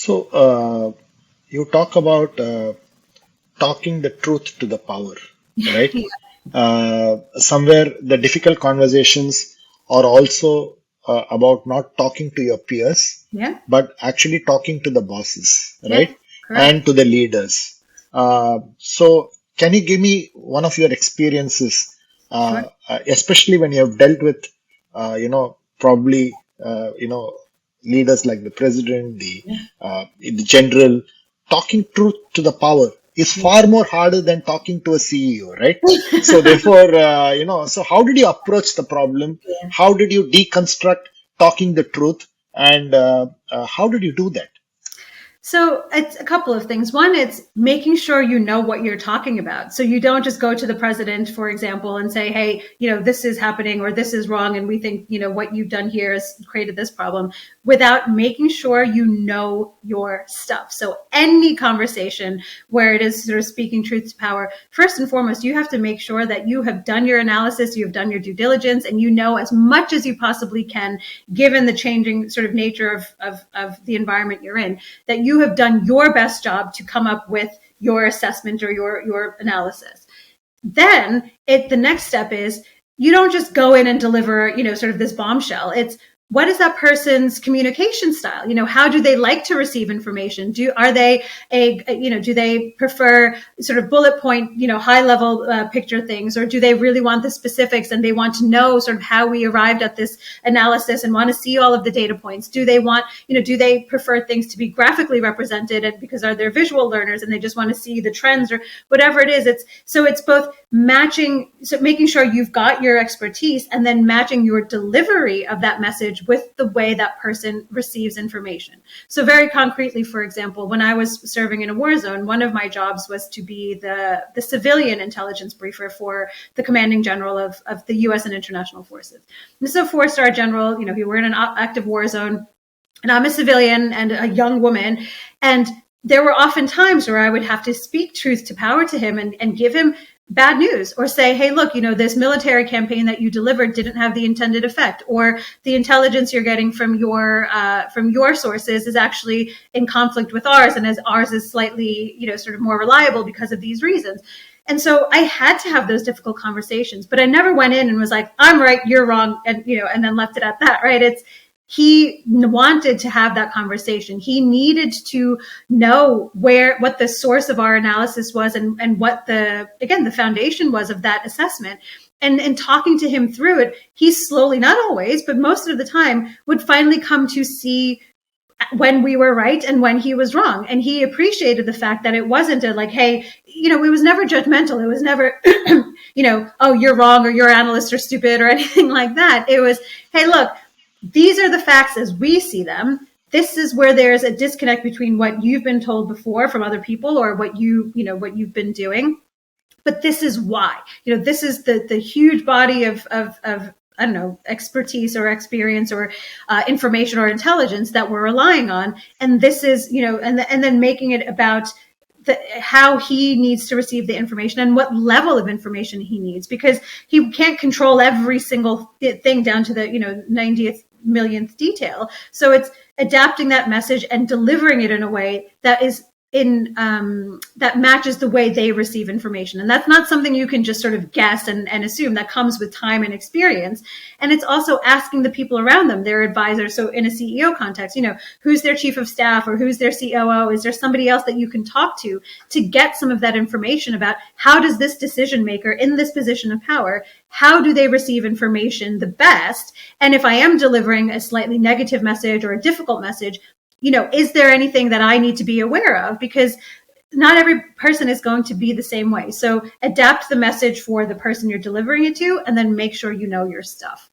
So, you talk about talking the truth to the power, right? Yeah. Somewhere the difficult conversations are also about not talking to your peers, Yeah. but actually talking to the bosses, Yeah. right? Correct. And to the leaders. So, can you give me one of your experiences, Sure. especially when you have dealt with, probably, leaders like the president, Yeah. the general, talking truth to the power is far more harder than talking to a CEO, right? So therefore, so how did you approach the problem? Yeah. How did you deconstruct talking the truth? And how did you do that? So it's a couple of things. One, it's making sure you know what you're talking about. So you don't just go to the president, for example, and say, hey, this is happening or this is wrong. And we think, what you've done here has created this problem without making sure you know your stuff. So any conversation where it is sort of speaking truth to power, first and foremost, you have to make sure that you have done your analysis, you have done your due diligence, and you know as much as you possibly can, given the changing sort of nature of the environment you're in, that you have done your best job to come up with your assessment or your analysis. Then the next step is you don't just go in and deliver, sort of this bombshell. It's what is that person's communication style? How do they like to receive information? Are they do they prefer sort of bullet point, high level picture things, or do they really want the specifics and they want to know sort of how we arrived at this analysis and want to see all of the data points? Do they want, do they prefer things to be graphically represented and because are they visual learners and they just want to see the trends or whatever it is? It's both matching, so making sure you've got your expertise and then matching your delivery of that message with the way that person receives information. So very concretely, for example, when I was serving in a war zone, one of my jobs was to be the civilian intelligence briefer for the commanding general of the U.S. and international forces. This is a 4-star general. We were in an active war zone, and I'm a civilian and a young woman. And there were often times where I would have to speak truth to power to him and give him bad news or say, hey, look, this military campaign that you delivered didn't have the intended effect, or the intelligence you're getting from your sources is actually in conflict with ours, and as ours is slightly, sort of more reliable because of these reasons. And so I had to have those difficult conversations, but I never went in and was like, I'm right, you're wrong, and and then left it at that, right? He wanted to have that conversation. He needed to know what the source of our analysis was and what the foundation was of that assessment. And talking to him through it, he slowly, not always, but most of the time, would finally come to see when we were right and when he was wrong. And he appreciated the fact that it wasn't a like, hey, it was never judgmental. It was never, oh, you're wrong or your analysts are stupid or anything like that. It was, hey, look, these are the facts as we see them. This is where there's a disconnect between what you've been told before from other people or what you've been doing. But this is why. This is the huge body of I don't know, expertise or experience or information or intelligence that we're relying on. And this is, and then making it about how he needs to receive the information and what level of information he needs, because he can't control every single thing down to the 90th millionth detail. So it's adapting that message and delivering it in a way that is that matches the way they receive information. And that's not something you can just sort of guess and assume. That comes with time and experience. And it's also asking the people around them, their advisors. So in a CEO context, who's their chief of staff or who's their COO? Is there somebody else that you can talk to get some of that information about how does this decision maker in this position of power, how do they receive information the best? And if I am delivering a slightly negative message or a difficult message, is there anything that I need to be aware of? Because not every person is going to be the same way. So adapt the message for the person you're delivering it to, and then make sure you know your stuff.